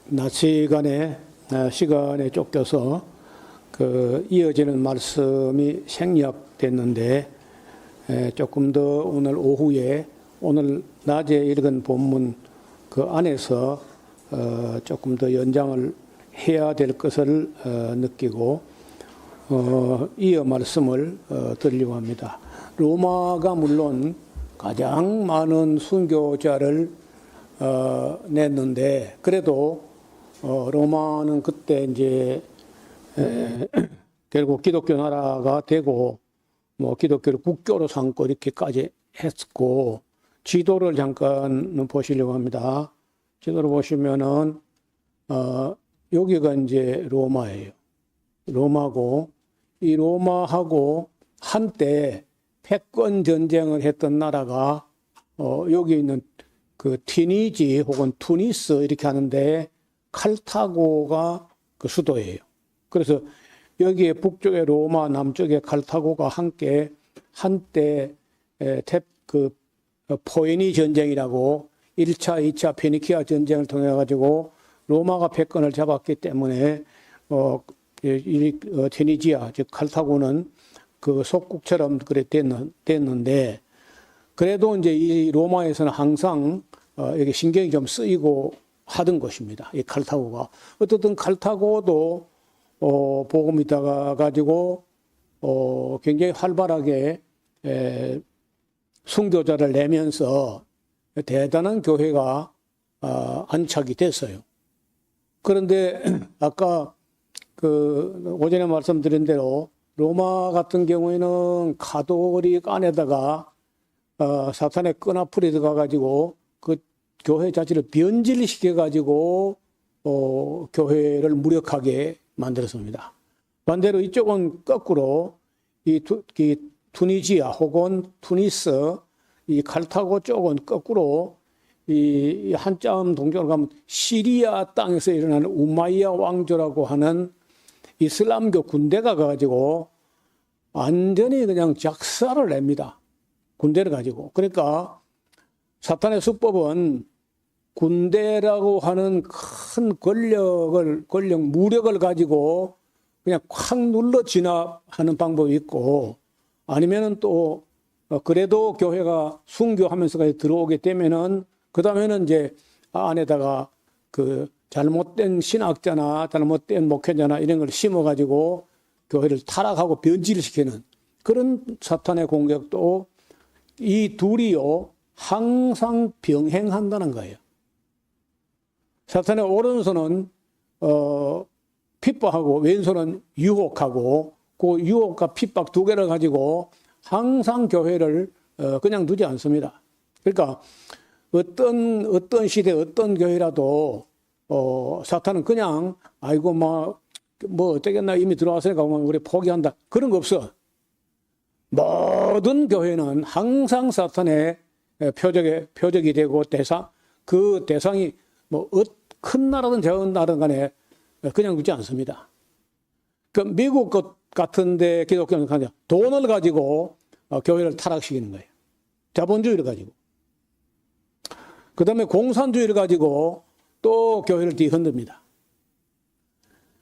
낮 시간에 쫓겨서 이어지는 말씀이 생략됐는데, 조금 더 오늘 오후에 오늘 낮에 읽은 본문 그 안에서 조금 더 연장을 해야 될 것을 느끼고 이어 말씀을 드리려고 합니다. 로마가 물론 가장 많은 순교자를 냈는데, 그래도 로마는 그때 이제 결국 기독교 나라가 되고 뭐 기독교를 국교로 삼고 이렇게까지 했고, 지도를 잠깐 보시려고 합니다. 지도를 보시면은 여기가 이제 로마예요. 로마고, 이 로마하고 한때 패권 전쟁을 했던 나라가 여기 있는 그 티니지 혹은 투니스 이렇게 하는데, 칼타고가 그 수도예요. 그래서 여기에 북쪽에 로마, 남쪽에 칼타고가 함께 한때 포에니 전쟁이라고 1차, 2차 페니키아 전쟁을 통해 가지고 로마가 패권을 잡았기 때문에 티니지아 즉 칼타고는 그 속국처럼 그래 됐는데, 그래도 이제 이 로마에서는 항상 여기 신경이 좀 쓰이고 하던 것입니다. 이 칼타고가. 어떻든 칼타고도 복음이 있다가 가지고 굉장히 활발하게 순교자를 내면서 대단한 교회가 안착이 됐어요. 그런데 아까 오전에 말씀드린 대로 로마 같은 경우에는 가톨릭 안에다가 사탄의 끈앞풀이 들어가가지고 그 교회 자체를 변질시켜가지고 교회를 무력하게 만들었습니다. 반대로 이쪽은 거꾸로 이 투니지아 혹은 투니스, 이 칼타고 쪽은 거꾸로 이 한참 동쪽으로 가면 시리아 땅에서 일어나는 우마이야 왕조라고 하는 이슬람교 군대가 가지고 완전히 그냥 작사를 냅니다. 군대를 가지고. 그러니까 사탄의 수법은 군대라고 하는 큰 무력을 가지고 그냥 콱 눌러 진압하는 방법이 있고, 아니면은 또 그래도 교회가 순교하면서까지 들어오게 되면은 그 다음에는 이제 안에다가 그 잘못된 신학자나 잘못된 목회자나 이런 걸 심어가지고 교회를 타락하고 변질시키는 그런 사탄의 공격도 이 둘이요 항상 병행한다는 거예요. 사탄의 오른손은 핍박하고 왼손은 유혹하고, 그 유혹과 핍박 두 개를 가지고 항상 교회를 그냥 두지 않습니다. 그러니까 어떤 시대 어떤 교회라도 사탄은 그냥 아이고 뭐 어쩌겠나 이미 들어왔으니까 우리 포기한다 그런 거 없어. 모든 교회는 항상 사탄의 표적이 되고 그 대상이 뭐 큰 나라든 작은 나라든 간에 그냥 두지 않습니다. 미국 같은데 기독교는 그냥 돈을 가지고 교회를 타락시키는 거예요. 자본주의를 가지고. 그 다음에 공산주의를 가지고 또 교회를 뒤흔듭니다.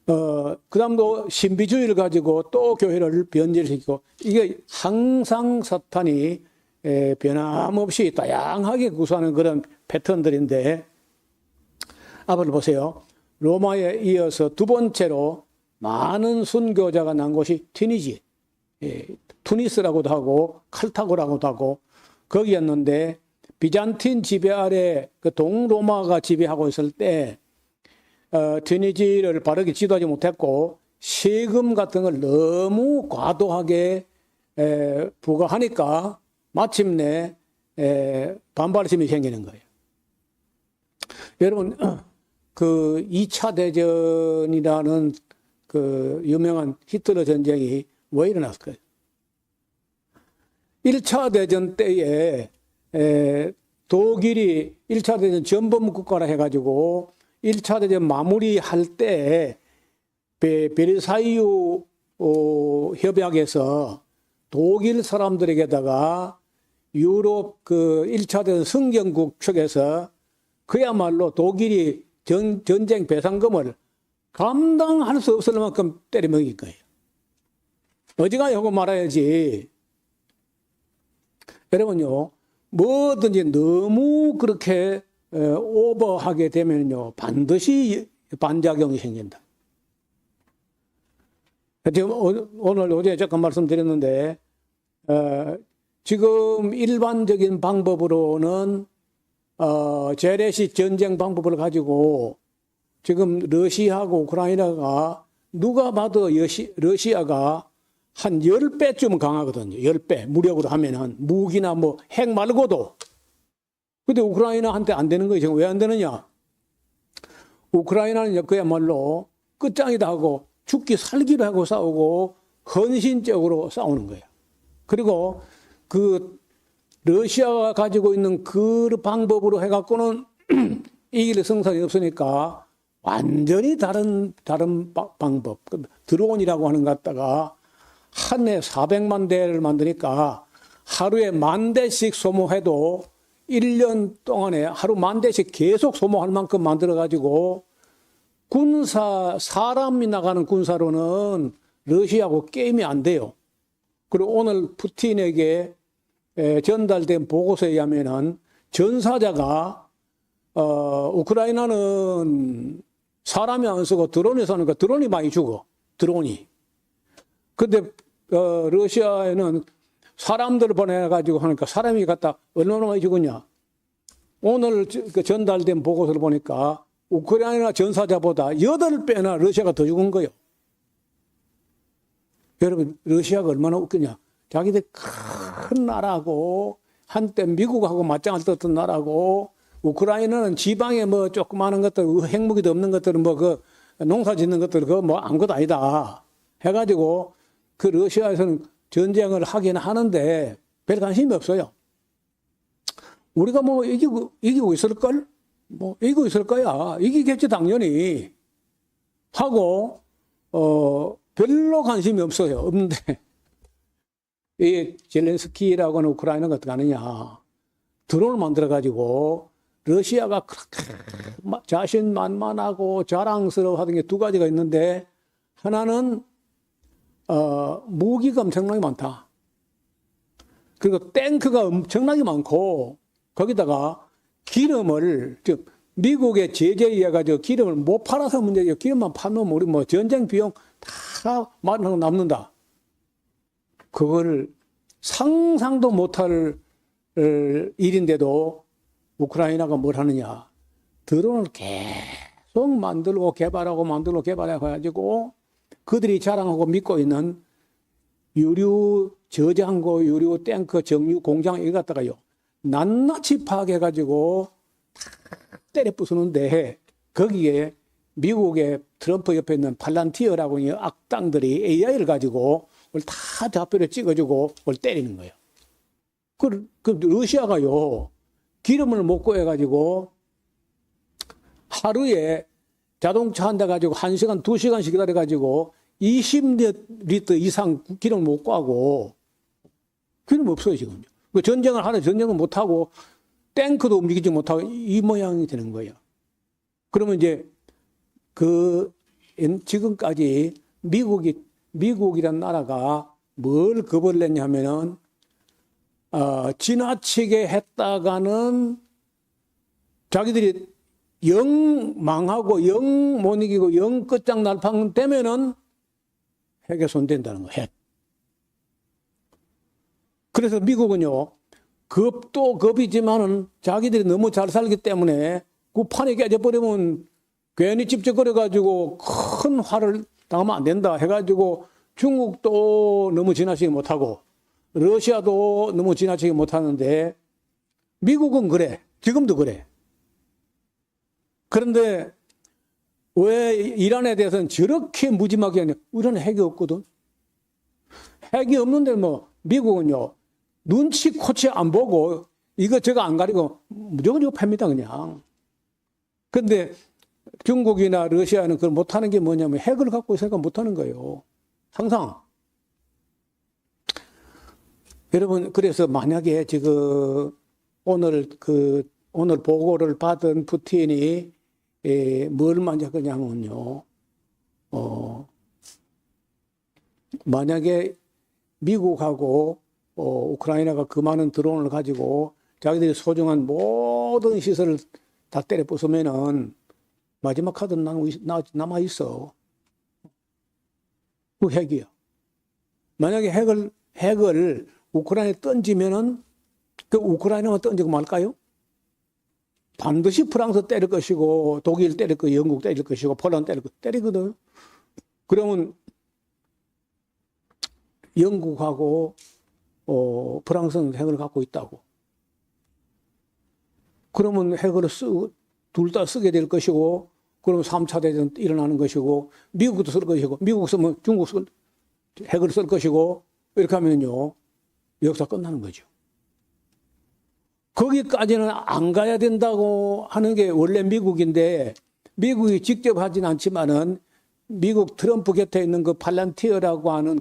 그 다음도 신비주의를 가지고 또 교회를 변질시키고, 이게 항상 사탄이 변함없이 다양하게 구사하는 그런 패턴들인데, 앞을 보세요. 로마에 이어서 두 번째로 많은 순교자가 난 곳이 티니지, 투니스라고도 하고 칼타고라고도 하고 거기였는데, 비잔틴 지배 아래 그 동로마가 지배하고 있을 때 티니지를 바르게 지도하지 못했고 세금 같은 걸 너무 과도하게 부과하니까 마침내 반발심이 생기는 거예요. 여러분, 그 2차 대전이라는 그 유명한 히틀러 전쟁이 왜 일어났을까요? 1차 대전 때에 독일이 1차 대전 전범 국가라 해가지고 1차 대전 마무리할 때 베르사유 협약에서 독일 사람들에게다가 유럽 그 1차 대전 성경국 측에서 그야말로 독일이 전쟁 배상금을 감당할 수 없을 만큼 때려먹일 거예요. 어지간히 하고 말아야지. 여러분요, 뭐든지 너무 그렇게 오버하게 되면요, 반드시 반작용이 생긴다. 지금 오늘 어제 잠깐 말씀드렸는데, 지금 일반적인 방법으로는 재래식 전쟁 방법을 가지고 지금 러시아하고 우크라이나가 누가 봐도 러시아가 한 10배쯤은 강하거든요. 10배. 무력으로 하면은. 무기나 뭐 핵 말고도. 근데 우크라이나한테 안 되는 거예요. 지금 왜 안 되느냐? 우크라이나는 그야말로 끝장이다 하고 죽기 살기로 하고 싸우고 헌신적으로 싸우는 거예요. 그리고 그 러시아가 가지고 있는 그 방법으로 해갖고는 이길 성산이 없으니까 완전히 다른 방법. 드론이라고 하는 것 갖다가 한 해 400만 대를 만드니까 하루에 10,000대씩 소모해도 1년 동안에 하루 10,000대씩 계속 소모할 만큼 만들어가지고 사람이 나가는 군사로는 러시아하고 게임이 안 돼요. 그리고 오늘 푸틴에게 전달된 보고서에 의하면은 전사자가 우크라이나는 사람이 안 쓰고 드론이 사니까 드론이 많이 죽어. 드론이. 근데 러시아에는 사람들을 보내가지고 하니까 사람이 갖다 얼마나 많이 죽었냐. 오늘 전달된 보고서를 보니까 우크라이나 전사자보다 8배나 러시아가 더 죽은 거예요. 여러분, 러시아가 얼마나 웃기냐. 자기들 큰 나라고 한때 미국하고 맞짱을 떴던 나라고 우크라이나는 지방에 뭐 조그마한 것들, 핵무기도 없는 것들은 뭐 그 농사 짓는 것들 그거 뭐 아무것도 아니다 해가지고 그 러시아에서는 전쟁을 하긴 하는데 별 관심이 없어요. 우리가 뭐 이기고 있을걸? 뭐 이기고 있을 거야. 이기겠지 당연히 하고 별로 관심이 없어요. 없는데 이 젤렌스키라고 하는 우크라이나가 어떻게 하느냐. 드론을 만들어가지고 러시아가 그렇게 자신만만하고 자랑스러워하던 게 두 가지가 있는데 하나는 무기가 엄청나게 많다. 그리고 탱크가 엄청나게 많고 거기다가 기름을 즉 미국의 제재에 의해 가지고 기름을 못 팔아서 문제죠. 기름만 파놓으면 우리 뭐 전쟁 비용 다 많이 남는다. 그걸 상상도 못할 일인데도 우크라이나가 뭘 하느냐. 드론을 계속 만들고 개발하고 만들고 개발해가지고 그들이 자랑하고 믿고 있는 유류 저장고, 유류 탱크, 정유 공장 이거 갖다가요. 낱낱이 파악해가지고 때려 부수는데 거기에 미국의 트럼프 옆에 있는 팔란티어라고 하는 악당들이 AI를 가지고 다 좌표를 찍어주고 때리는 거예요. 그 러시아가요. 기름을 못 구해가지고 하루에 자동차 한 대 가지고 1시간, 2시간씩 기다려가지고 20리터 이상 기름을 못 구하고 기름 없어요, 지금. 전쟁을 하는 전쟁을 못하고 탱크도 움직이지 못하고 이 모양이 되는 거예요. 그러면 이제 지금까지 미국이란 나라가 뭘 겁을 냈냐면은 지나치게 했다가는 자기들이 영 망하고 영 못 이기고 영 끝장날팡 되면은 핵에 손댄다는 거, 핵. 그래서 미국은요, 겁도 겁이지만은 자기들이 너무 잘 살기 때문에 그 판이 깨져버리면 괜히 찝쩍거려가지고 큰 화를 당하면 안 된다 해가지고 중국도 너무 지나치게 못하고 러시아도 너무 지나치게 못하는데 미국은 그래. 지금도 그래. 그런데 왜 이란에 대해서는 저렇게 무지막이 하냐. 이란에 핵이 없거든. 핵이 없는데 뭐 미국은요. 눈치 코치 안 보고 이거 저거 안 가리고 무조건 이거 팹니다 그냥. 근데 중국이나 러시아는 그걸 못하는 게 뭐냐면 핵을 갖고 있으니까 못하는 거예요. 항상. 여러분 그래서 만약에 지금 오늘 보고를 받은 푸틴이 뭘 만들 거냐면요. 만약에 미국하고 우크라이나가 그 많은 드론을 가지고 자기들이 소중한 모든 시설을 다 때려 부수면은 마지막 카드는 남아 있어. 그 핵이야. 만약에 핵을 우크라이나에 던지면은 그 우크라이나만 던지고 말까요? 반드시 프랑스 때릴 것이고 독일 때릴 것이고 영국 때릴 것이고 폴란드 때리거든. 그러면 영국하고 프랑스는 핵을 갖고 있다고. 그러면 핵을 둘 다 쓰게 될 것이고, 그러면 3차 대전 일어나는 것이고, 미국도 쓸 것이고, 미국 쓰면 중국 핵을 쓸 것이고, 이렇게 하면요, 역사 끝나는 거죠. 거기까지는 안 가야 된다고 하는 게 원래 미국인데, 미국이 직접 하진 않지만은, 미국 트럼프 곁에 있는 그 팔란티어라고 하는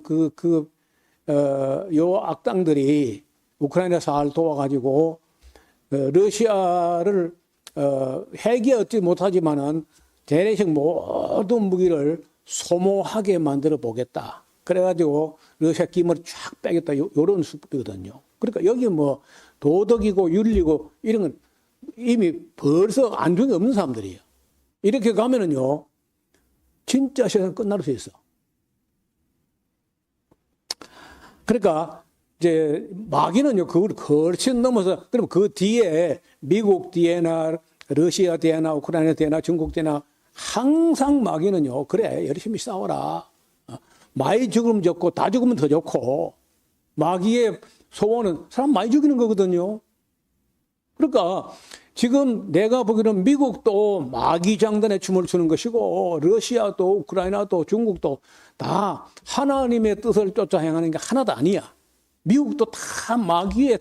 요 악당들이 우크라이나 잘 도와가지고, 러시아를, 핵이 얻지 못하지만은, 대내식 모든 무기를 소모하게 만들어 보겠다. 그래가지고, 러시아 기물을 쫙 빼겠다. 요런 수법이거든요. 그러니까 여기 뭐, 도덕이고 윤리고 이런 건 이미 벌써 안중에 없는 사람들이에요. 이렇게 가면은요, 진짜 세상 끝날 수 있어. 그러니까 이제 마귀는요, 그걸 훨씬 넘어서, 그럼 그 뒤에 미국 뒤에나 러시아 뒤에나 우크라이나 뒤에나 중국 뒤에나 항상 마귀는요, 그래, 열심히 싸워라. 많이 죽으면 좋고 다 죽으면 더 좋고, 마귀의 소원은 사람 많이 죽이는 거거든요. 그러니까 지금 내가 보기로는 미국도 마귀 장단에 춤을 추는 것이고, 러시아도 우크라이나도 중국도 다 하나님의 뜻을 쫓아 행하는 게 하나도 아니야. 미국도 다 마귀의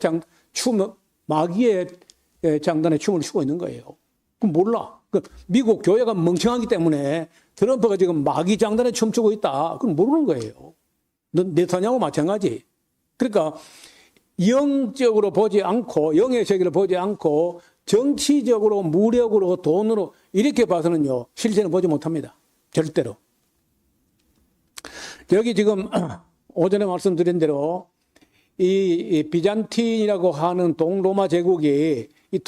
장단에 춤을 추고 있는 거예요. 그럼 몰라. 미국 교회가 멍청하기 때문에 트럼프가 지금 마귀 장단에 춤추고 있다. 그럼 모르는 거예요. 네타냐후 마찬가지. 그러니까 영적으로 보지 않고, 영의 세계를 보지 않고, 정치적으로, 무력으로, 돈으로, 이렇게 봐서는요, 실제는 보지 못합니다. 절대로. 여기 지금, 오전에 말씀드린 대로, 이 비잔틴이라고 하는 동로마 제국이 이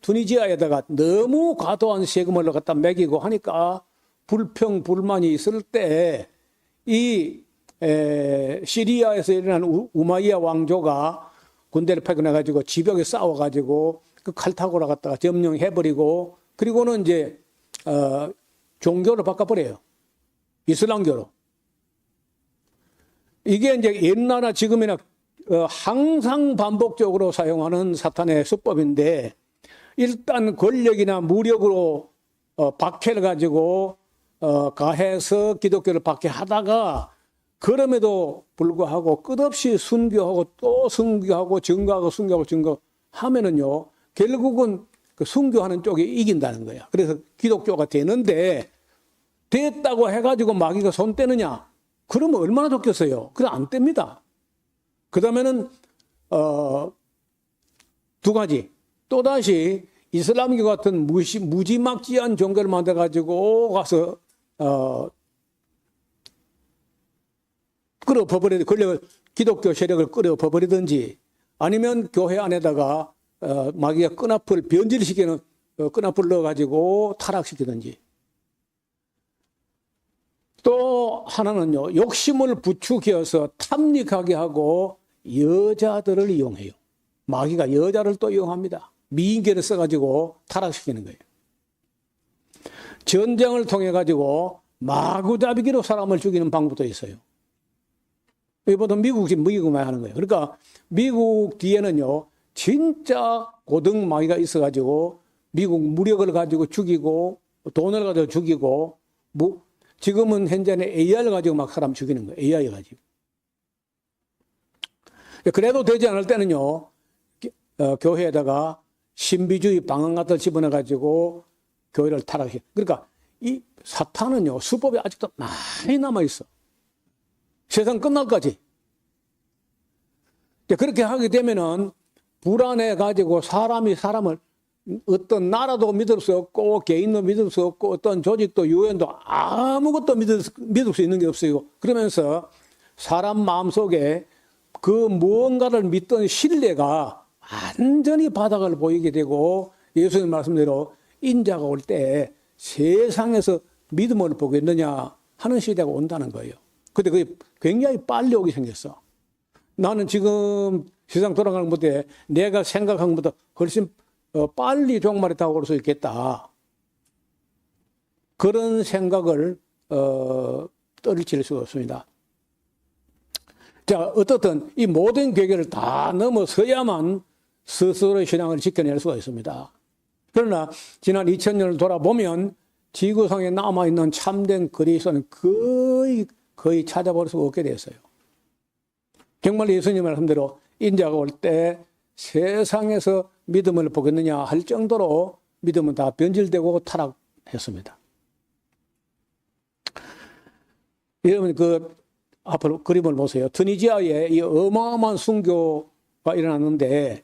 투니지아에다가 너무 과도한 세금을 갖다 매기고 하니까 불평, 불만이 있을 때, 시리아에서 일어난 우마이야 왕조가 군대를 파견해가지고 지벽에 싸워가지고 그 칼 타고 나갔다가 점령해버리고, 그리고는 이제 종교를 바꿔버려요. 이슬람교로. 이게 이제 옛날이나 지금이나 항상 반복적으로 사용하는 사탄의 수법인데, 일단 권력이나 무력으로 박해를 가지고 가해서 기독교를 박해하다가, 그럼에도 불구하고 끝없이 순교하고 또 순교하고 증거하고 순교하고 증거하면은요, 결국은 그 순교하는 쪽이 이긴다는 거야. 그래서 기독교가 되는데, 됐다고 해가지고 마귀가 손 떼느냐? 그러면 얼마나 좋겠어요? 그럼 안 뗍니다. 그 다음에는, 두 가지. 또다시 이슬람교 같은 무지막지한 종교를 만들어가지고 가서, 끌어버버리든, 기독교 세력을 끌어버버리든지, 아니면 교회 안에다가 마귀가 끈앞을 변질시키는 끈앞을 넣어가지고 타락시키든지. 또 하나는요, 욕심을 부추겨서 탐닉하게 하고 여자들을 이용해요. 마귀가 여자를 또 이용합니다. 미인계를 써가지고 타락시키는 거예요. 전쟁을 통해가지고 마구잡이기로 사람을 죽이는 방법도 있어요. 이보다 미국만 하는 거예요. 그러니까 미국 뒤에는요, 진짜 고등 마귀가 있어가지고 미국 무력을 가지고 죽이고 돈을 가지고 죽이고, 지금은 현재는 AI를 가지고 막 사람 죽이는 거예요. AI 가지고. 그래도 되지 않을 때는요, 교회에다가 신비주의 방언같은 집어넣어가지고 교회를 타락해. 그러니까 이 사탄은요, 수법이 아직도 많이 남아있어. 세상 끝날까지. 그렇게 하게 되면은 불안해가지고 사람이 사람을 어떤 나라도 믿을 수 없고 개인도 믿을 수 없고 어떤 조직도 유엔도 아무것도 믿을 수 있는 게 없어요. 그러면서 사람 마음속에 그 무언가를 믿던 신뢰가 완전히 바닥을 보이게 되고 예수님 말씀대로 인자가 올 때 세상에서 믿음을 보겠느냐 하는 시대가 온다는 거예요. 근데 그게 굉장히 빨리 오게 생겼어. 나는 지금 세상 돌아가는 것보다 내가 생각한 것보다 훨씬 빨리 종말에 다가올 수 있겠다. 그런 생각을 떨칠 수가 없습니다. 자, 어떻든 이 모든 괴계를 다 넘어서야만 스스로의 신앙을 지켜낼 수가 있습니다. 그러나 지난 2000년을 돌아보면 지구상에 남아있는 참된 그리스도는 거의 찾아볼 수가 없게 됐어요. 정말 예수님 말씀대로 인자가 올 때 세상에서 믿음을 보겠느냐 할 정도로 믿음은 다 변질되고 타락했습니다. 여러분 앞으로 그림을 보세요. 투니지아에 이 어마어마한 순교가 일어났는데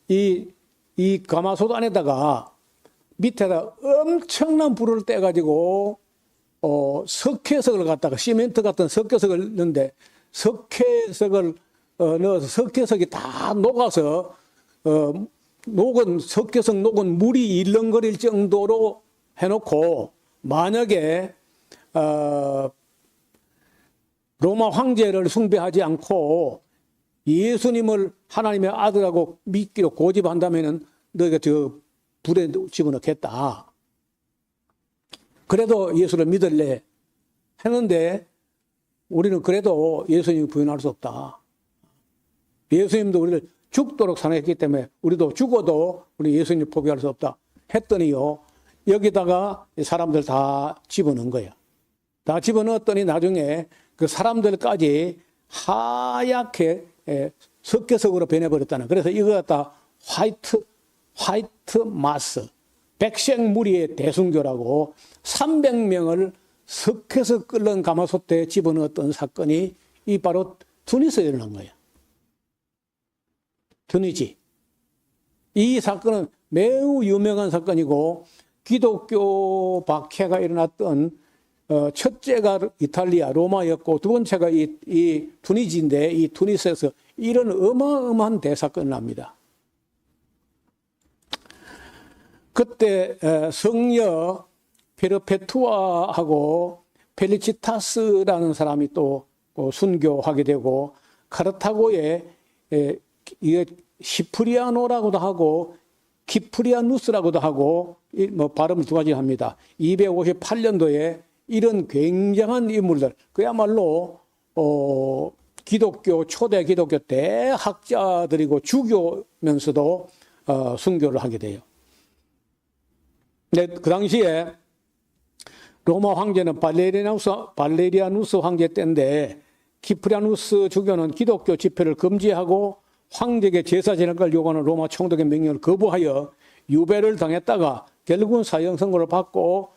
이 가마솥 안에다가 밑에다 엄청난 불을 떼가지고 석회석을 갖다가 시멘트 같은 석회석을 넣는데 석회석을 넣어서 석회석이 다 녹아서 석회석 녹은 물이 일렁거릴 정도로 해놓고 만약에 로마 황제를 숭배하지 않고 예수님을 하나님의 아들하고 믿기로 고집한다면은 너희가 저 불에 집어넣겠다. 그래도 예수를 믿을래 했는데 우리는 그래도 예수님을 부인할 수 없다. 예수님도 우리를 죽도록 사랑했기 때문에 우리도 죽어도 우리 예수님을 포기할 수 없다 했더니요. 여기다가 사람들 다 집어넣은 거야. 다 집어넣었더니 나중에 그 사람들까지 하얗게 석회석으로 변해버렸다는. 그래서 이거 갖다 화이트 마스, 백색 무리의 대순교라고 300명을 석회석 끓는 가마솥에 집어넣었던 사건이 이 바로 투니스에 일어난 거예요. 투니지. 이 사건은 매우 유명한 사건이고 기독교 박해가 일어났던 첫째가 이탈리아 로마였고 두 번째가 이 투니지인데 이 투니스에서 이런 어마어마한 대사건이 납니다. 그때 성녀 페르페투아하고 펠리치타스라는 사람이 또 순교하게 되고 카르타고에 시프리아노라고도 하고 키프리아누스라고도 하고 뭐 발음을 두 가지 합니다. 258년도에 이런 굉장한 인물들, 그야말로 초대 기독교 대학자들이고 주교면서도 순교를 하게 돼요. 근데 그 당시에 로마 황제는 발레리아누스 황제 때인데 키프리아누스 주교는 기독교 집회를 금지하고 황제에게 제사 지낼 걸 요구하는 로마 총독의 명령을 거부하여 유배를 당했다가 결국은 사형 선고를 받고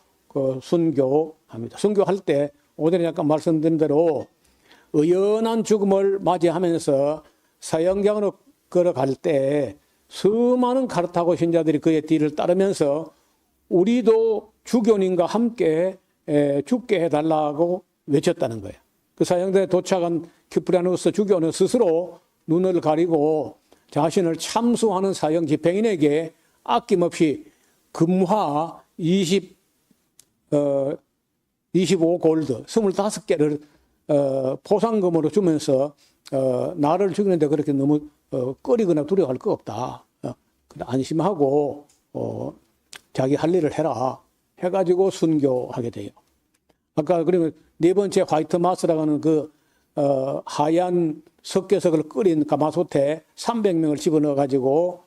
순교합니다. 순교할 때 오전에 약간 말씀드린 대로 의연한 죽음을 맞이하면서 사형장으로 걸어갈 때 수많은 카르타고 신자들이 그의 뒤를 따르면서 우리도 주교님과 함께 죽게 해달라고 외쳤다는 거예요. 그 사형장에 도착한 키프리아누스 주교는 스스로 눈을 가리고 자신을 참수하는 사형 집행인에게 아낌없이 금화 25골드 25개를 포상금으로 주면서 나를 죽이는데 그렇게 너무 꺼리거나 두려워할 거 없다. 안심하고 자기 할 일을 해라 해가지고 순교하게 돼요. 아까 그러면 네 번째 화이트 마스라고 하는 하얀 석회석을 끓인 가마솥에 300명을 집어넣어가지고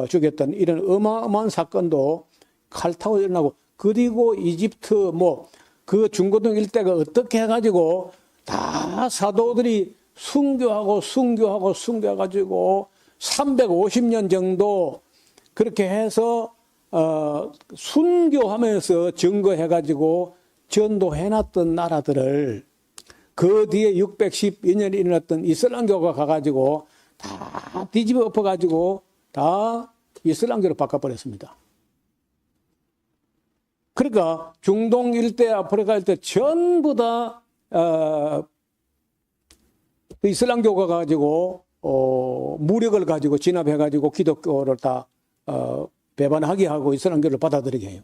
죽였던 이런 어마어마한 사건도 칼타고 일어나고, 그리고 이집트 그 중고등 일대가 어떻게 해가지고 다 사도들이 순교해가지고 350년 정도 그렇게 해서 순교하면서 증거해가지고 전도해놨던 나라들을 그 뒤에 612년에 일어났던 이슬람교가 가가지고 다 뒤집어 엎어가지고 다 이슬람교로 바꿔버렸습니다. 그러니까 중동 일대, 아프리카 일대 전부 다 이슬람교가 가지고 무력을 가지고 진압해 가지고 기독교를 다 배반하게 하고 이슬람교를 받아들이게 해요.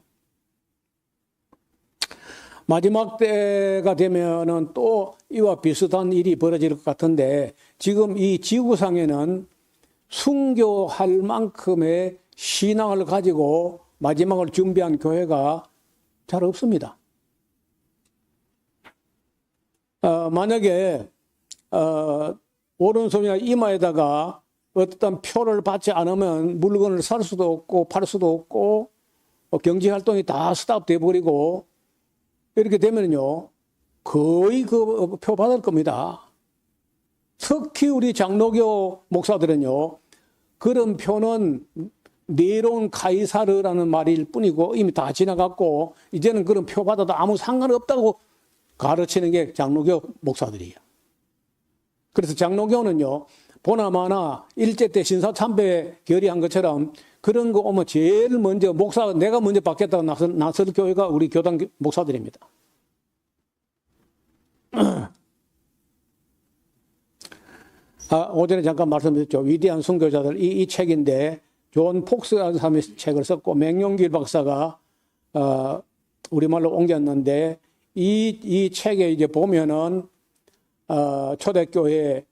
마지막 때가 되면은 또 이와 비슷한 일이 벌어질 것 같은데, 지금 이 지구상에는 순교할 만큼의 신앙을 가지고 마지막을 준비한 교회가 잘 없습니다. 만약에 오른손이나 이마에다가 어떤 표를 받지 않으면 물건을 살 수도 없고 팔 수도 없고 경제활동이 다 스탑돼 버리고 이렇게 되면요 거의 그 표 받을 겁니다. 특히 우리 장로교 목사들은요 그런 표는 네론 카이사르라는 말일 뿐이고 이미 다 지나갔고 이제는 그런 표 받아도 아무 상관없다고 가르치는 게 장로교 목사들이에요. 그래서 장로교는요 보나마나 일제 때 신사참배 결의한 것처럼 그런 거 오면 제일 먼저 목사 내가 먼저 받겠다고 나설 교회가 우리 교단 목사들입니다. 오전에 잠깐 말씀드렸죠. 위대한 순교자들 이 책인데 존 폭스라는 사람이 책을 썼고 맹용길 박사가 우리말로 옮겼는데 이 책에 이제 보면은 초대교회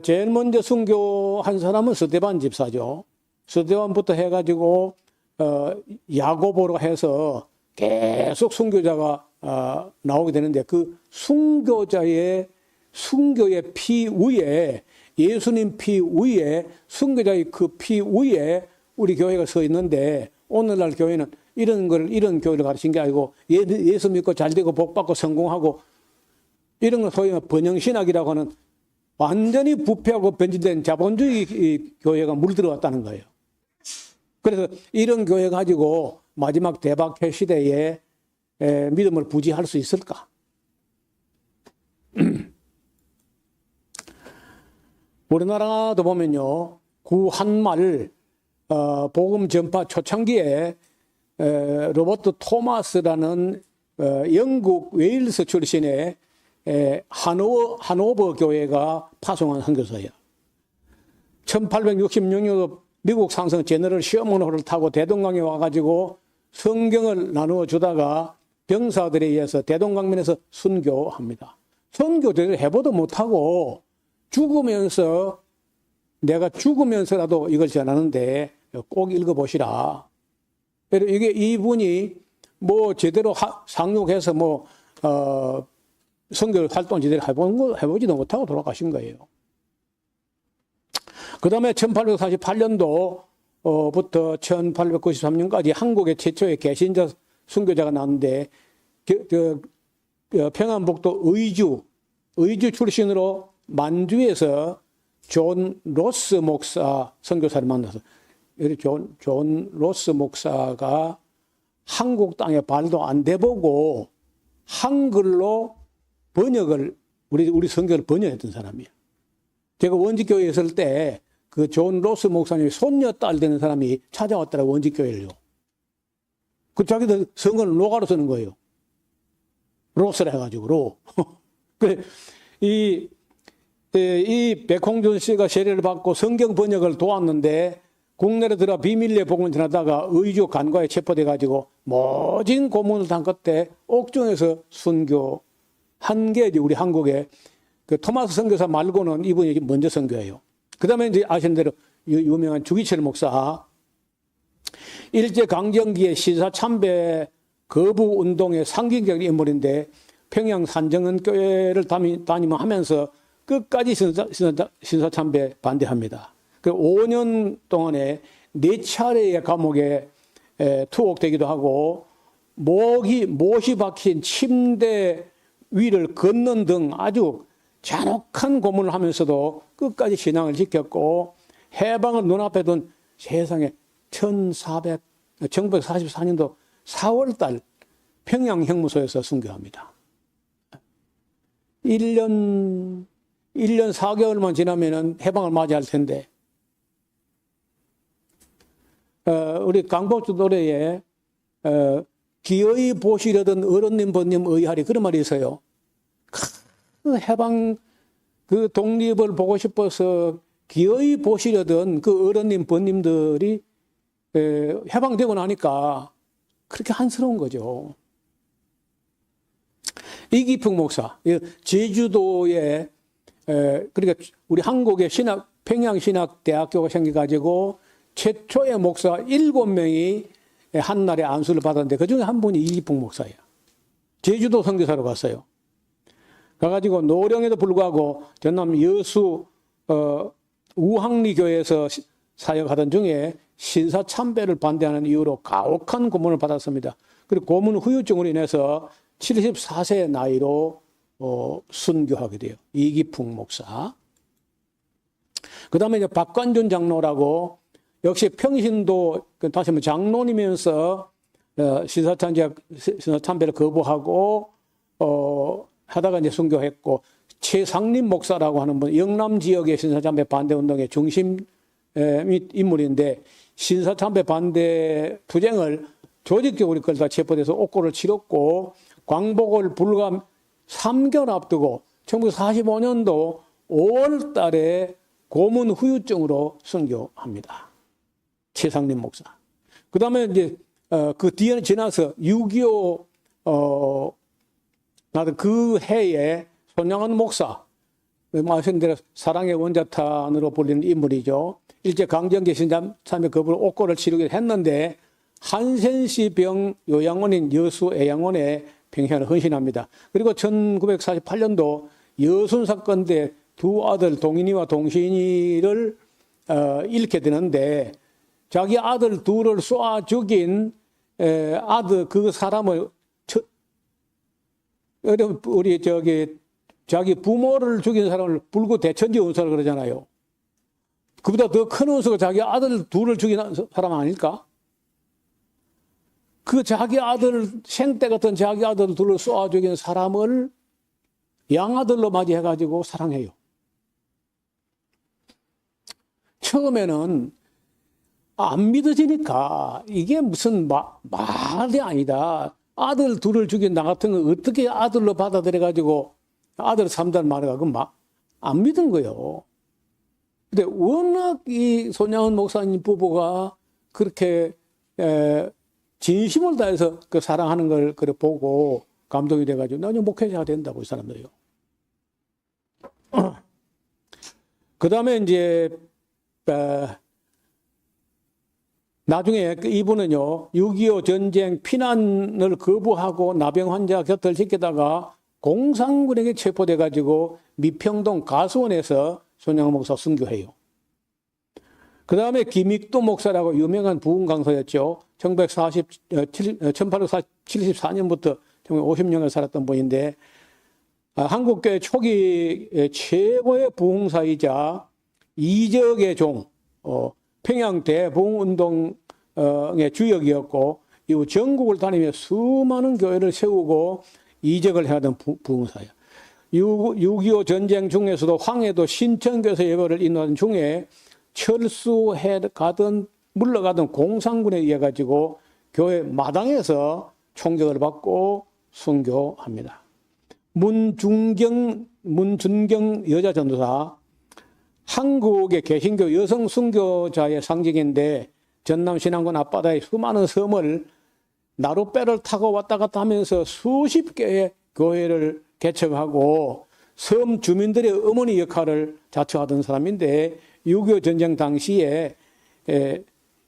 제일 먼저 순교한 사람은 스데반 집사죠. 스데반부터 해가지고 야고보로 해서 계속 순교자가 나오게 되는데 그 순교의 피 위에 예수님 피 위에 순교자의 그 피 위에 우리 교회가 서 있는데 오늘날 교회는 이런 교회를 가르친 게 아니고 예수 믿고 잘 되고 복 받고 성공하고 이런 걸 소위 번영신학이라고 하는 완전히 부패하고 변질된 자본주의 교회가 물들어왔다는 거예요. 그래서 이런 교회 가지고 마지막 대박해 시대에 믿음을 부지할 수 있을까? 우리나라도 보면요, 구한말 복음 전파 초창기에 로버트 토마스라는 영국 웨일스 출신의 하노버 교회가 파송한 선교서예요. 1866년도 미국 상성 제너럴 셔먼호를 타고 대동강에 와가지고 성경을 나누어 주다가 병사들에 의해서 대동강면에서 순교합니다. 순교를 해보도 못하고 죽으면서 내가 죽으면서라도 이걸 전하는데 꼭 읽어보시라. 이게 이분이 뭐 제대로 상륙해서 선교 활동 제대로 해보지도 못하고 돌아가신 거예요. 그 다음에 1848년도부터 1893년까지 한국의 최초의 개신자 순교자가 나왔는데 평안북도 의주 출신으로 만주에서 존 로스 목사 선교사를 만나서 존 로스 목사가 한국 땅에 발도 안 대보고 한글로 번역을 우리 선교를 번역했던 사람이에요. 제가 원직교회에 있을 때 그 존 로스 목사님의 손녀딸 되는 사람이 찾아왔더라고 원직교회를요. 그 자기들 성을 로가로 쓰는 거예요. 로스라 해가지고 로. 그래 이 백홍준 씨가 세례를 받고 성경 번역을 도왔는데 국내로 들어 비밀리에 복음을 전하다가 의주 간과에 체포돼 가지고 모진 고문을 당 끝에 옥중에서 순교한 게 우리 한국의 그 토마스 선교사 말고는 이분이 먼저 선교예요. 그 다음에 이제 아시는 대로 유명한 주기철 목사. 일제 강점기에 신사참배 거부 운동의 상징적인 인물인데 평양 산정은 교회를 담임하면서 끝까지 신사참배 반대합니다. 그 5년 동안에 4차례의 감옥에 투옥되기도 하고 못이 박힌 침대 위를 걷는 등 아주 잔혹한 고문을 하면서도 끝까지 신앙을 지켰고 해방을 눈앞에 둔 세상에 1944년도 4월달 평양 형무소에서 순교합니다. 1년 4개월만 지나면은 해방을 맞이할 텐데 우리 강복주 노래에 기어이 보시려던 어른님 번님 의하리 그런 말이 있어요. 그 해방 그 독립을 보고 싶어서 기어이 보시려던 그 어른님 번님들이 해방되고 나니까 그렇게 한스러운 거죠. 이기풍 목사, 제주도에 그러니까 우리 한국의 평양신학대학교가 생겨가지고 최초의 목사 7명이 한날에 안수를 받았는데 그중에 한 분이 이기풍 목사예요. 제주도 선교사로 갔어요. 가가지고 노령에도 불구하고 전남 여수 우항리 교회에서 사역하던 중에 신사참배를 반대하는 이유로 가혹한 고문을 받았습니다. 그리고 고문 후유증으로 인해서 74세 나이로 순교하게 돼요. 이기풍 목사. 그 다음에 이제 박관준 장로라고 역시 평신도 다시 한번 장로이면서 신사참배를 거부하고 하다가 이제 순교했고, 최상림 목사라고 하는 분, 영남 지역의 신사참배 반대 운동의 중심 인물인데 신사참배 반대 투쟁을 조직적으로 끌다 체포돼서 옥고를 치렀고 광복을 불과 3개월 앞두고 1945년도 5월 달에 고문 후유증으로 순교합니다. 최상림 목사. 그 다음에 이제 그 뒤에 지나서 6.25 나도 그 해에 손양원 목사, 말씀드린 대로 사랑의 원자탄으로 불리는 인물이죠. 일제 강점기 신사참배 거부로 옥고를 치르기로 했는데 한센시 병 요양원인 여수 애양원에 병현을 헌신합니다. 그리고 1948년도 여순 사건 때 두 아들 동인이와 동신이를 잃게 되는데 자기 아들 둘을 쏘아 죽인 아들 그 사람을 우리 자기 부모를 죽인 사람을 불구 대천지 원수라 그러잖아요. 그보다 더 큰 원수가 자기 아들 둘을 죽인 사람 아닐까? 그 자기 아들, 생때 같은 자기 아들 둘을 쏘아 죽인 사람을 양아들로 맞이해가지고 사랑해요. 처음에는 안 믿어지니까 이게 무슨 말이 아니다. 아들 둘을 죽인 나 같은 거 어떻게 아들로 받아들여가지고 아들 3단 말해가 안 믿은 거예요. 근데 워낙 이 손양원 목사님 부부가 그렇게 진심을 다해서 그 사랑하는 걸 그래 보고 감동이 돼가지고 나중에 목회자가 된다고 이 사람들이요. 그 다음에 이제 나중에 이분은요 6.25 전쟁 피난을 거부하고 나병 환자 곁을 지키다가 공산군에게 체포돼가지고 미평동 가수원에서 손양원 목사 순교해요. 그 다음에 김익도 목사라고 유명한 부흥 강사였죠. 1874년부터 1950년을 살았던 분인데 한국교회 초기 최고의 부흥사이자 이적의 종, 평양 대부흥운동의 주역이었고 이후 전국을 다니며 수많은 교회를 세우고 이적을 해하던 부흥사예요. 6.25 전쟁 중에서도 황해도 신천교에서 예배를 인도하는 중에 철수해가던 물러가던 공산군에 의해 가지고 교회 마당에서 총격을 받고 순교합니다. 문준경 여자 전도사, 한국의 개신교 여성 순교자의 상징인데 전남 신안군 앞바다의 수많은 섬을 나룻배를 타고 왔다 갔다 하면서 수십 개의 교회를 개척하고 섬 주민들의 어머니 역할을 자처하던 사람인데 6.25 전쟁 당시에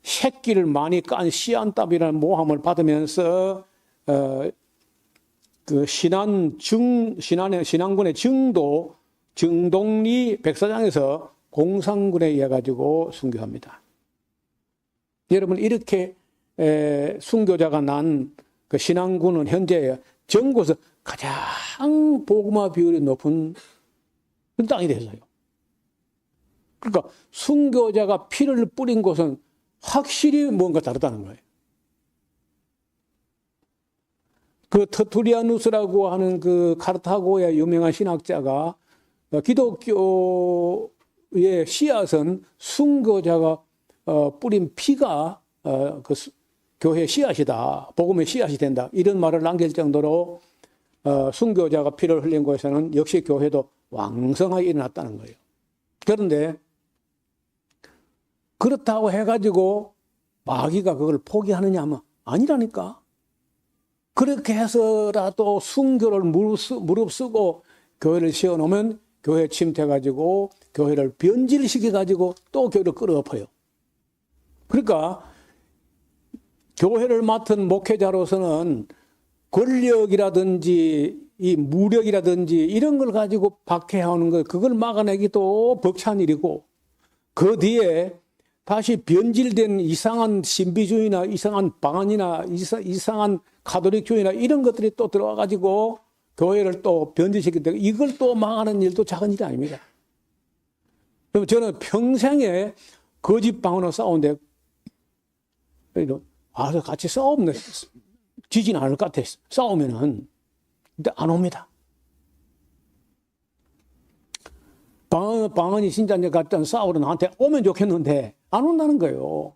새끼를 많이 깐 씨안답이라는 모함을 받으면서 그 신안군의 정동리 백사장에서 공산군에 의해 가지고 순교합니다. 여러분 이렇게 순교자가 난 그 신안군은 현재 전국에서 가장 복음화 비율이 높은 땅이 됐어요. 그러니까 순교자가 피를 뿌린 곳은 확실히 뭔가 다르다는 거예요. 그 터투리아누스라고 하는 그 카르타고의 유명한 신학자가 기독교의 씨앗은 순교자가 뿌린 피가 교회 씨앗이다. 복음의 씨앗이 된다. 이런 말을 남길 정도로 순교자가 피를 흘린 곳에서는 역시 교회도 왕성하게 일어났다는 거예요. 그런데 그렇다고 해가지고 마귀가 그걸 포기하느냐 하면 아니라니까. 그렇게 해서라도 순교를 무릅쓰고 교회를 세워놓으면 교회 침투해가지고 교회를 변질시켜가지고 또 교회를 끌어엎어요. 그러니까 교회를 맡은 목회자로서는 권력이라든지 이 무력이라든지 이런 걸 가지고 박해하는 것, 그걸 막아내기도 벅찬 일이고, 그 뒤에 다시 변질된 이상한 신비주의나 이상한 방언이나 이상한 가톨릭주의나 이런 것들이 또 들어와가지고 교회를 또 변질시키고 이걸 또 망하는 일도 작은 일이 아닙니다. 그럼 저는 평생에 거짓 방언으로 싸우는데 같이 싸우면 지지는 않을 것 같아. 싸우면은 근데 안 옵니다. 방언이 진짜 이제 같은 싸우러 나한테 오면 좋겠는데 안 온다는 거예요.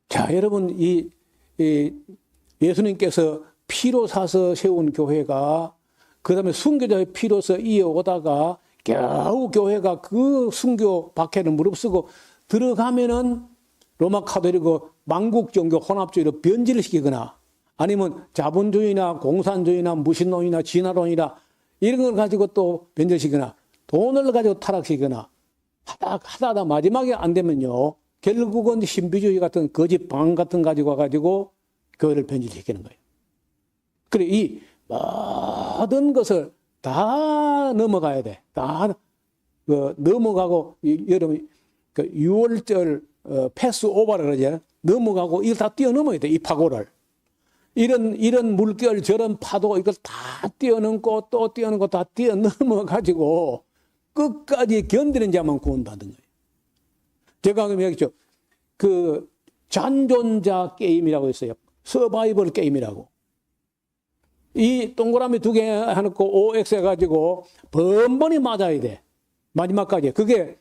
자, 여러분 이 예수님께서 피로 사서 세운 교회가 그다음에 순교자의 피로서 이어오다가 겨우 교회가 그 순교 박해를 무릅쓰고 들어가면은 로마 카톨릭고 만국 종교 혼합주의로 변질을 시키거나 아니면 자본주의나 공산주의나 무신론이나 진화론이나 이런 걸 가지고 또 변질시키거나 돈을 가지고 타락시키거나 하다 마지막에 안 되면요 결국은 신비주의 같은 거짓 방언 같은 가지고 와가지고 교회를 변질시키는 거예요. 그래 이 모든 것을 다 넘어가야 돼. 다 넘어가고 여러분 그 6월절 패스 오버라 그러죠. 넘어가고 이걸 다 뛰어넘어야 돼. 이 파고를. 이런 물결 저런 파도 이걸 다 뛰어넘고 또 뛰어넘고 다 뛰어넘어 가지고 끝까지 견디는 자만 구원받은 거예요. 제가 그럼 얘기했죠. 그 잔존자 게임이라고 있어요. 서바이벌 게임이라고. 이 동그라미 2개 해놓고 OX 해가지고 번번이 맞아야 돼. 마지막까지. 그게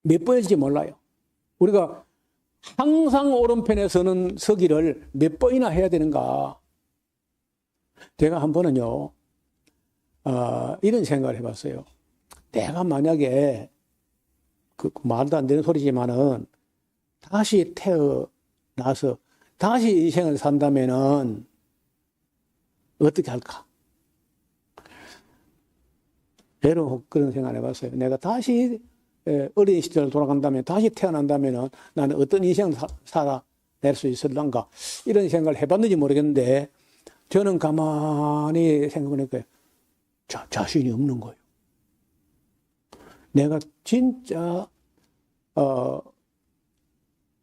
몇 번일지 몰라요. 우리가 항상 오른편에 서기를 몇 번이나 해야 되는가. 제가 한 번은요, 이런 생각을 해봤어요. 내가 만약에, 말도 안 되는 소리지만은, 다시 태어나서, 다시 인생을 산다면은, 어떻게 할까? 여러분, 그런 생각을 해봤어요. 내가 다시 어린 시절을 돌아간다면, 다시 태어난다면 나는 어떤 인생을 살아낼 수 있을런가? 이런 생각을 해봤는지 모르겠는데, 저는 가만히 생각해보니까 자신이 없는 거예요. 내가 진짜,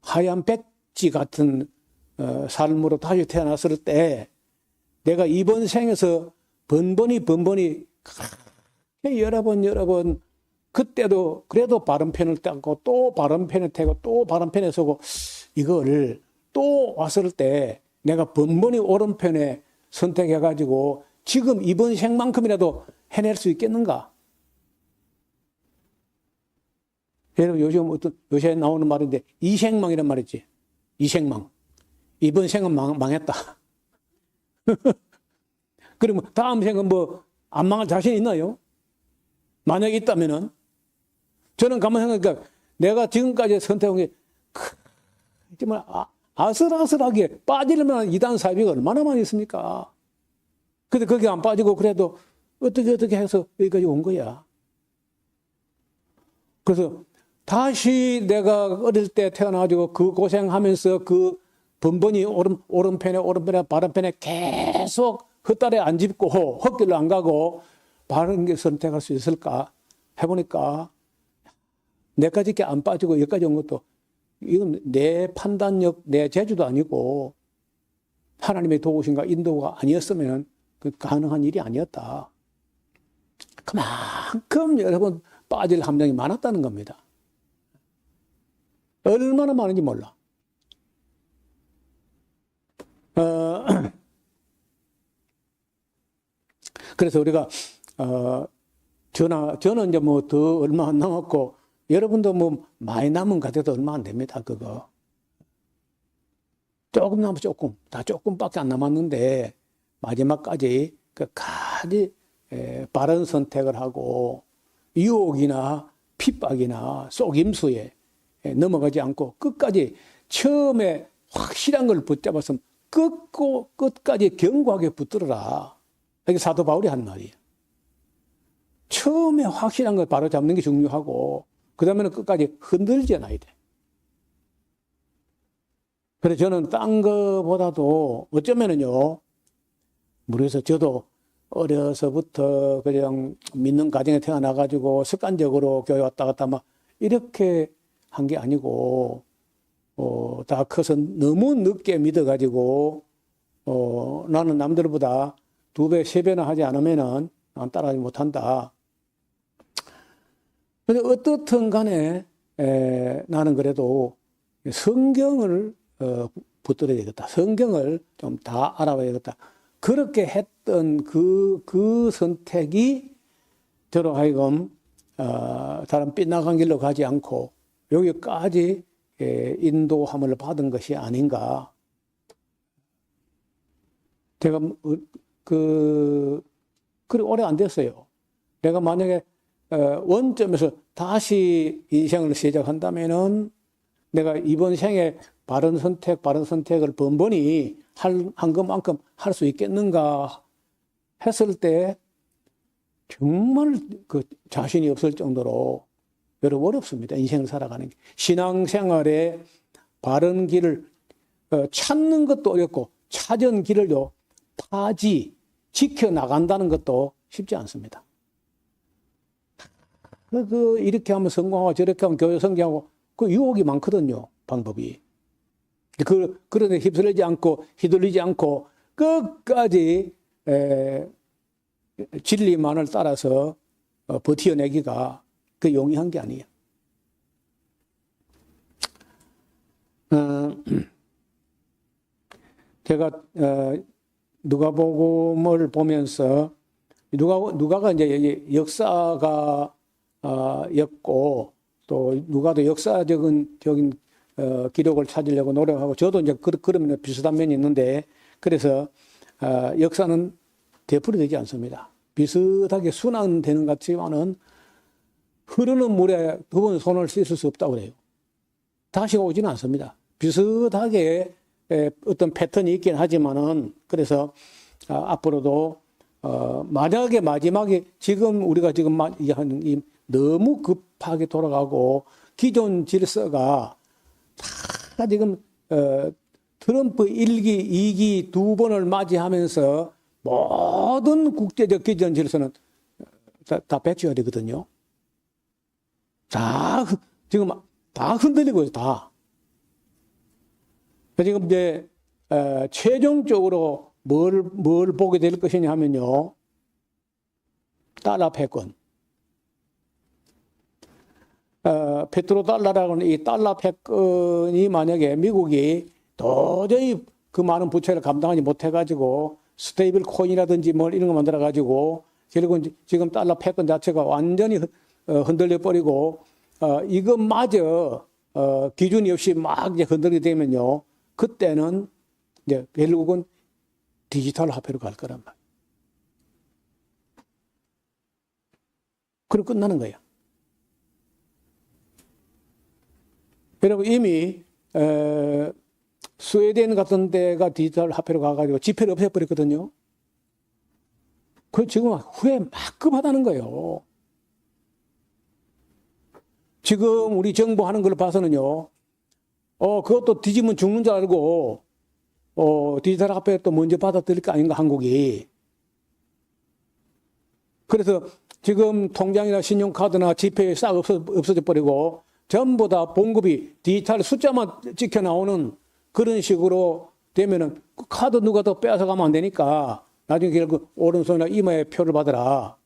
하얀 백지 같은 삶으로 다시 태어났을 때, 내가 이번 생에서 번번이 여러 번 그때도 그래도 바른 편을 따고 또 바른 편에 태고 또 바른 편에 서고 이거를 또 왔을 때 내가 번번이 옳은 편에 선택해가지고 지금 이번 생만큼이라도 해낼 수 있겠는가? 여러분 요즘 요새 나오는 말인데 이생망이란 말이지. 이생망. 이번 생은 망했다. 그러면 다음 생은 안 망할 자신 있나요? 만약에 있다면은 저는 가만히 생각하니까 내가 지금까지 선택한 게 정말 아슬아슬하게 빠지려면 2단 사비가 얼마나 많이 있습니까? 근데 거기 안 빠지고 그래도 어떻게 해서 여기까지 온 거야. 그래서 다시 내가 어릴 때 태어나가지고 그 고생하면서 그 번번이 오른편에 바른 편에 계속 헛다리 안 짚고 헛길로 안 가고 바른 길 선택할 수 있을까 해보니까 내까지 이렇게 안 빠지고 여기까지 온 것도 이건 내 판단력, 내 재주도 아니고 하나님의 도우심과 인도가 아니었으면 그 가능한 일이 아니었다. 그만큼 여러분 빠질 함정이 많았다는 겁니다. 얼마나 많은지 몰라. 그래서 우리가 저는 이제 더 얼마 안 남았고 여러분도 뭐 많이 남은 가대도 얼마 안 됩니다. 그거. 조금 남아 조금. 다 조금밖에 안 남았는데 마지막까지 끝까지 바른 선택을 하고 유혹이나 핍박이나 속임수에 넘어가지 않고 끝까지 처음에 확실한 걸 붙잡아서 끝까지 견고하게 붙들어라. 이게 사도 바울이 한 말이에요. 처음에 확실한 걸 바로 잡는 게 중요하고 그 다음에는 끝까지 흔들지 않아야 돼. 그래서 저는 딴 거보다도 어쩌면은요, 그래서 저도 어려서부터 그냥 믿는 가정에 태어나가지고 습관적으로 교회 왔다 갔다 막 이렇게 한 게 아니고, 다 커서 너무 늦게 믿어가지고, 나는 남들보다 2배, 3배나 하지 않으면은 난 따라하지 못한다. 근데 어떻든 간에, 나는 그래도 성경을 붙들어야 되겠다. 성경을 좀 다 알아봐야겠다. 그렇게 했던 그 선택이 저로 하여금, 다른 빗나간 길로 가지 않고 여기까지 인도함을 받은 것이 아닌가. 제가 그리 오래 안 됐어요. 내가 만약에 원점에서 다시 인생을 시작한다면은 내가 이번 생에 바른 선택을 번번이 한 것만큼 할 수 있겠는가 했을 때 정말 그 자신이 없을 정도로 여러분 어렵습니다. 인생을 살아가는 게. 신앙생활에 바른 길을 찾는 것도 어렵고 찾은 길을요 지켜나간다는 것도 쉽지 않습니다. 이렇게 하면 성공하고 저렇게 하면 교회 성공하고 그 유혹이 많거든요. 방법이. 그런데 휘둘리지 않고 끝까지 진리만을 따라서 버텨내기가 그 용이한 게 아니에요. 제가 누가복음을 보면서 누가가 이제 역사가 였고 또 누가도 역사적인 기록을 찾으려고 노력하고 저도 이제 그러면 비슷한 면이 있는데 그래서 역사는 되풀이되지 않습니다. 비슷하게 순환되는 것 같지만은 흐르는 물에 두 번 손을 씻을 수 없다고 그래요. 다시 오지는 않습니다. 비슷하게 어떤 패턴이 있긴 하지만은 그래서 앞으로도 만약에 마지막에 지금 우리가 지금 하는 이 너무 급하게 돌아가고 기존 질서가 다 지금 트럼프 1기, 2기 2번을 맞이하면서 모든 국제적 기존 질서는 다 배치가 되거든요. 지금 다 흔들리고 있어요. 다. 지금 이제 최종적으로 뭘 보게 될 것이냐 하면요. 달러 패권. 페트로달러라고는 이 달러 패권이 만약에 미국이 도저히 그 많은 부채를 감당하지 못해가지고 스테이블 코인이라든지 뭘 이런 거 만들어가지고 결국은 지금 달러 패권 자체가 완전히 흔들려 버리고 이것마저 기준이 없이 막 이제 흔들리게 되면요. 그때는 이제 결국은 디지털 화폐로 갈 거란 말이에요. 그리고 끝나는 거예요. 여러분 이미 스웨덴 같은 데가 디지털 화폐로 가가지고 지폐를 없애버렸거든요. 그 지금 후회 막급하다는 거예요. 지금 우리 정부 하는 걸 봐서는요. 그것도 뒤지면 죽는 줄 알고 디지털 화폐 또 먼저 받아들일 거 아닌가 한국이. 그래서 지금 통장이나 신용카드나 지폐 싹 없어져 버리고 전부 다 봉급이 디지털 숫자만 찍혀 나오는 그런 식으로 되면은 그 카드 누가 더 빼앗아 가면 안 되니까 나중에 결국 오른손이나 이마에 표를 받으라.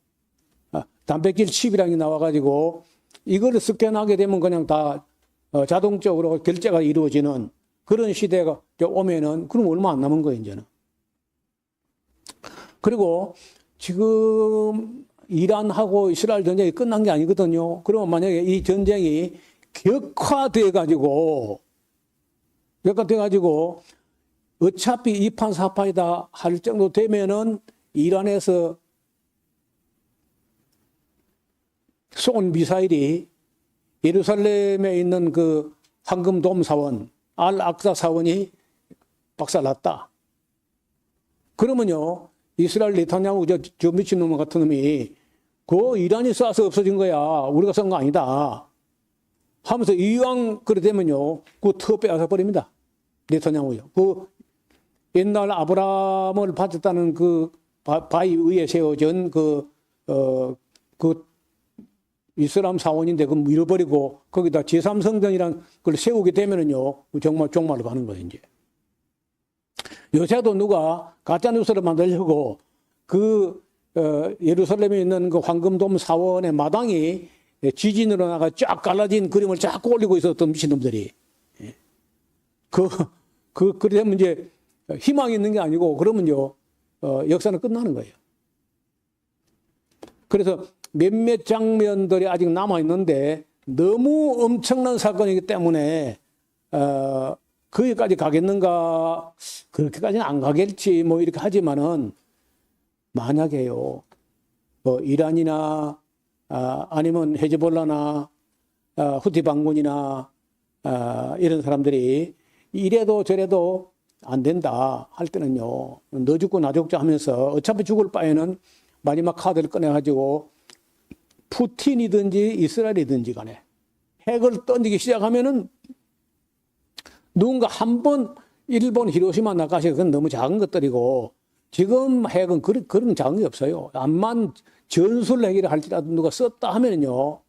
단백질 칩이라는 게 나와가지고 이거를 스캔하게 되면 그냥 다 자동적으로 결제가 이루어지는 그런 시대가 오면은 그럼 얼마 안 남은 거예요, 이제는. 그리고 지금 이란하고 이스라엘 전쟁이 끝난 게 아니거든요. 그러면 만약에 이 전쟁이 격화돼 가지고 어차피 이판사판이다 할 정도 되면은 이란에서 쏜 미사일이 예루살렘에 있는 그 황금돔 사원, 알-악사 사원이 박살났다. 그러면요, 이스라엘 네타냐후 저 미친놈 같은 놈이 그 이란이 쏴서 없어진 거야. 우리가 쏜 거 아니다. 하면서 이왕 그래 되면요, 그 터 빼앗아 버립니다. 네타냐후요. 그 옛날 아브라함을 바쳤다는 그 바위 위에 세워진 그 이슬람 사원인데 그 밀어버리고 거기다 제3성전이란 걸 세우게 되면은요, 정말 종말로 가는 거예요, 이제. 요새도 누가 가짜뉴스를 만들려고 예루살렘에 있는 그 황금돔 사원의 마당이 지진으로 나가 쫙 갈라진 그림을 자꾸 올리고 있었던 미친놈들이. 그러면 이제 희망이 있는 게 아니고 그러면요, 역사는 끝나는 거예요. 그래서 몇몇 장면들이 아직 남아있는데 너무 엄청난 사건이기 때문에, 거기까지 가겠는가, 그렇게까지는 안 가겠지, 뭐 이렇게 하지만은, 만약에요, 이란이나, 아니면 헤즈볼라나, 후티 반군이나, 이런 사람들이 이래도 저래도 안 된다 할 때는요, 너 죽고 나 죽자 하면서 어차피 죽을 바에는 마지막 카드를 꺼내가지고 푸틴이든지 이스라엘이든지 간에 핵을 던지기 시작하면은 누군가 한 번 일본 히로시마 나가시 그건 너무 작은 것들이고 지금 핵은 그런 작은 게 없어요. 암만 전술 핵이라 할지라도 누가 썼다 하면요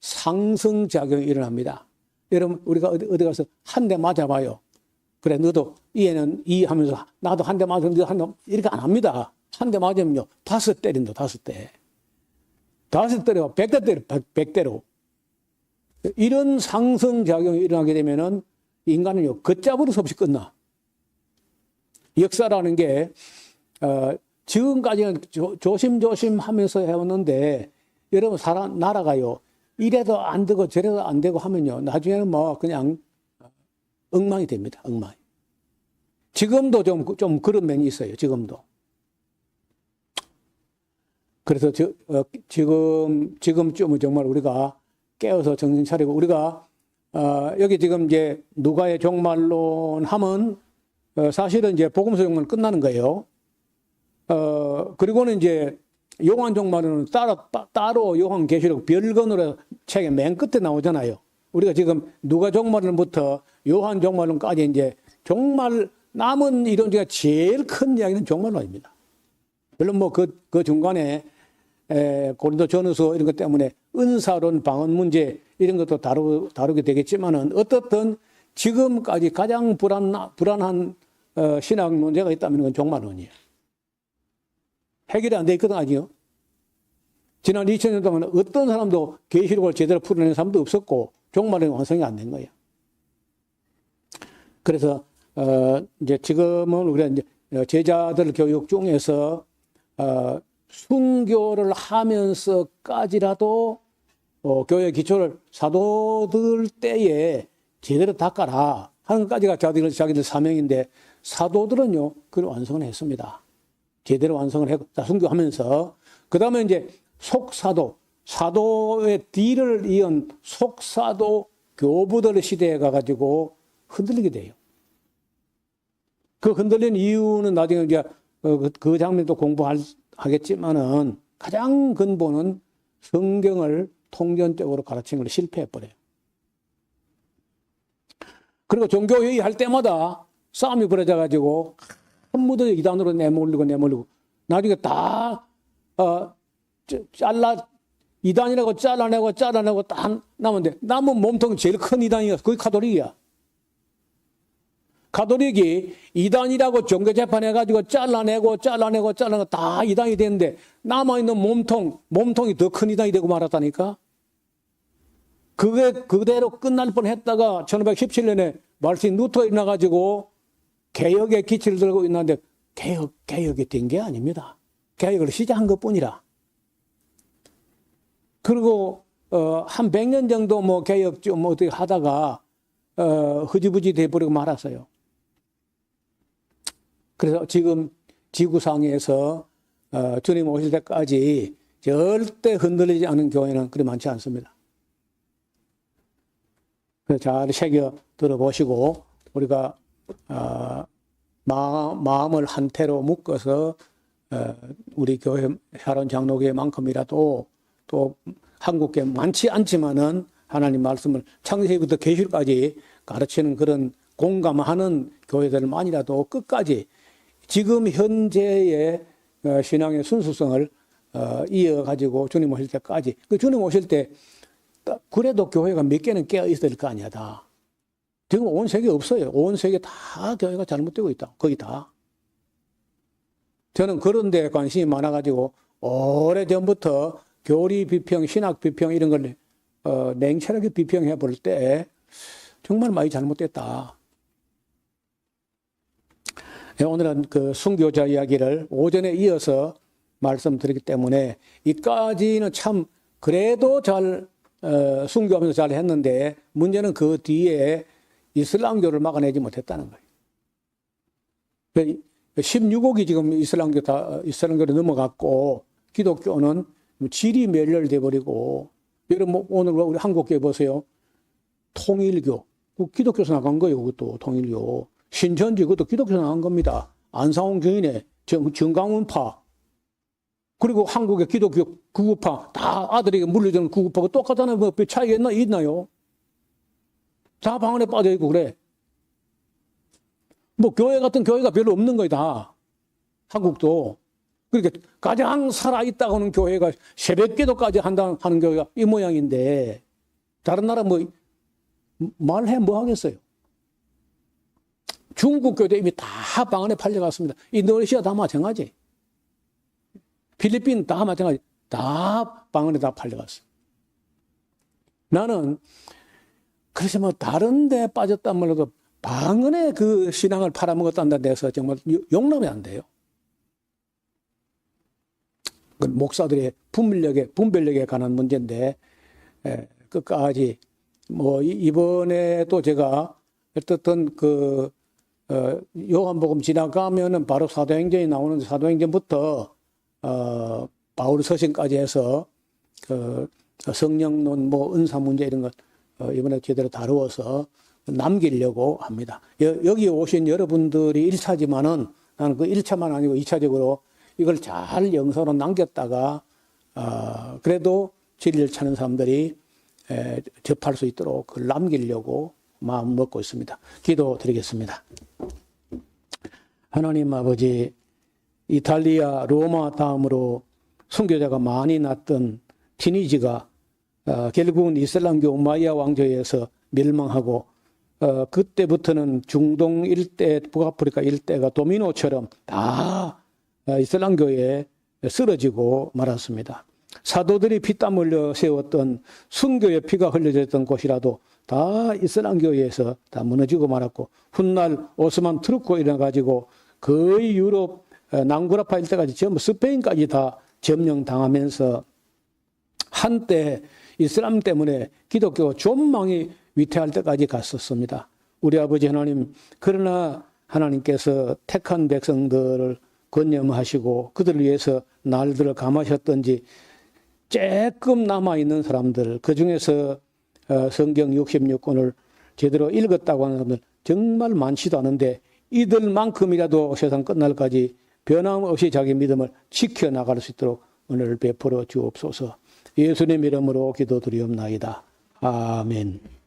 상승작용이 일어납니다. 여러분 우리가 어디 가서 한 대 맞아봐요. 그래 너도 이에는 이 하면서 나도 한 대 맞았는데 이렇게 안 합니다. 한 대 맞으면요 5 때린다 5대. 5 때려 100대 때려 100대로. 이런 상승작용이 일어나게 되면은 인간은요 걷잡을 수 없이 끝나. 역사라는 게 지금까지는 조심조심 하면서 해왔는데 여러분 나라가요 이래도 안 되고 저래도 안 되고 하면요 나중에는 뭐 그냥 엉망이 됩니다. 엉망이. 지금도 좀 그런 면이 있어요. 지금도. 그래서 지금쯤은 정말 우리가 깨어서 정신 차리고 우리가 여기 지금 이제 누가의 종말론 하면 사실은 이제 복음서 종말 끝나는 거예요. 그리고는 이제 요한 종말론은 따로 요한계시록 별건으로 책의 맨 끝에 나오잖아요. 우리가 지금 누가 종말론부터 요한 종말론까지 이제 종말 남은 이론 중에 제일 큰 이야기는 종말론입니다. 물론 뭐 그 중간에 고린도 전후서 이런 것 때문에 은사론 방언 문제 이런 것도 다루게 되겠지만은 어떻든 지금까지 가장 불안한 신학 문제가 있다면 그건 종말론이에요. 해결이 안 돼 있거든 아니요. 지난 2000년 동안 어떤 사람도 계시록을 제대로 풀어낸 사람도 없었고 종말론이 완성이 안 된 거예요. 그래서 이제 지금은 우리가 이제 제자들 교육 중에서 순교를 하면서까지라도 교회 기초를 사도들 때에 제대로 닦아라 하는 것까지가 자기들 사명인데 사도들은요 그걸 완성을 했습니다. 제대로 완성을 했고 순교하면서 그 다음에 이제 속사도 사도의 뒤를 이은 속사도 교부들의 시대에 가가지고 흔들리게 돼요. 그 흔들린 이유는 나중에 이제 그 장면도 공부하겠지만은 가장 근본은 성경을 통전적으로 가르치는 걸 실패해버려요. 그리고 종교회의 할 때마다 싸움이 벌어져가지고 한 무더기 이단으로 내몰리고 나중에 다 이단이라고 잘라내고 딱 남은데 남은 몸통이 제일 큰 이단이야. 그게 카톨릭이야. 가톨릭이 이단이라고 종교재판해가지고 잘라내고 다 이단이 되는데 남아있는 몸통이 더 큰 이단이 되고 말았다니까. 그게 그대로 끝날 뻔했다가 1517년에 말틴 루터가 일어나가지고 개혁의 기치를 들고 있는데 개혁이 된 게 아닙니다. 개혁을 시작한 것뿐이라. 그리고 한 100년 정도 뭐 개혁 좀 어떻게 하다가 흐지부지 돼버리고 말았어요. 그래서 지금 지구상에서 주님 오실 때까지 절대 흔들리지 않은 교회는 그리 많지 않습니다. 그래서 잘 새겨 들어보시고 우리가 마음을 한태로 묶어서 우리 교회 샤론 장로교회만큼이라도 또 한국교회 많지 않지만은 하나님 말씀을 창세기부터 계시록까지 가르치는 그런 공감하는 교회들만이라도 끝까지 지금 현재의 신앙의 순수성을 이어가지고 주님 오실 때까지 그 주님 오실 때 그래도 교회가 몇 개는 깨어 있을 거 아니야 다. 지금 온 세계 없어요. 온 세계 다 교회가 잘못되고 있다. 거의 다. 저는 그런 데 관심이 많아가지고 오래전부터 교리 비평, 신학 비평 이런 걸 냉철하게 비평해 볼 때 정말 많이 잘못됐다. 오늘은 그 순교자 이야기를 오전에 이어서 말씀드리기 때문에 이까지는 참 그래도 잘 순교하면서 잘 했는데 문제는 그 뒤에 이슬람교를 막아내지 못했다는 거예요. 16억이 지금 이슬람교로 넘어갔고 기독교는 질이 멸렬돼 버리고 여러분 오늘 우리 한국교회 보세요. 통일교 기독교에서 나간 거예요. 그것도 통일교. 신천지 그것도 기독교에서 나간 겁니다. 안상홍 주인의 정강훈파 그리고 한국의 기독교 구구파 다 아들에게 물려주는 구구파가 똑같잖아요. 뭐 차이가 있나요? 다 방 안에 빠져 있고 그래. 뭐 교회 같은 교회가 별로 없는 거야 다. 한국도. 그러니까 가장 살아있다고 하는 교회가 새벽 기도까지 하는 교회가 이 모양인데 다른 나라 뭐 말해 뭐 하겠어요. 중국 교회도 이미 다 방 안에 팔려갔습니다. 인도네시아 다 마찬가지. 필리핀 다 마찬가지. 다 방 안에 다 팔려갔어요. 나는 그래서 뭐 다른 데 빠졌단 말로도 방 안에 그 신앙을 팔아먹었다는 데서 정말 용납이 안 돼요. 그 목사들의 분별력에 관한 문제인데 끝까지 뭐 이번에 또 제가 어떻든 그 요한복음 지나가면은 바로 사도행전이 나오는데 사도행전부터 바울 서신까지 해서 그 성령론 뭐 은사 문제 이런 것 이번에 제대로 다루어서 남기려고 합니다. 여기 오신 여러분들이 1차지만은 나는 그 1차만 아니고 2차적으로 이걸 잘 영상으로 남겼다가 그래도 진리를 찾는 사람들이 접할 수 있도록 그걸 남기려고 마음 먹고 있습니다. 기도드리겠습니다. 하나님 아버지, 이탈리아, 로마 다음으로 선교자가 많이 났던 티니지가 결국은 이슬람교 우마이야 왕조에서 멸망하고 그때부터는 중동 일대, 북아프리카 일대가 도미노처럼 다 이슬람교에 쓰러지고 말았습니다. 사도들이 피땀 흘려 세웠던 순교의 피가 흘려졌던 곳이라도 다 이슬람교에서 다 무너지고 말았고 훗날 오스만 트루코 일어나가지고 거의 유럽 남구라파 일대까지 전부 스페인까지 다 점령당하면서 한때 이슬람 때문에 기독교 존망이 위태할 때까지 갔었습니다. 우리 아버지 하나님, 그러나 하나님께서 택한 백성들을 권념하시고 그들을 위해서 날들을 감하셨던지 조금 남아있는 사람들, 그중에서 성경 66권을 제대로 읽었다고 하는 사람들 정말 많지도 않은데 이들만큼이라도 세상 끝날까지 변함없이 자기 믿음을 지켜나갈 수 있도록 은혜를 베풀어 주옵소서. 예수님 이름으로 기도드리옵나이다. 아멘.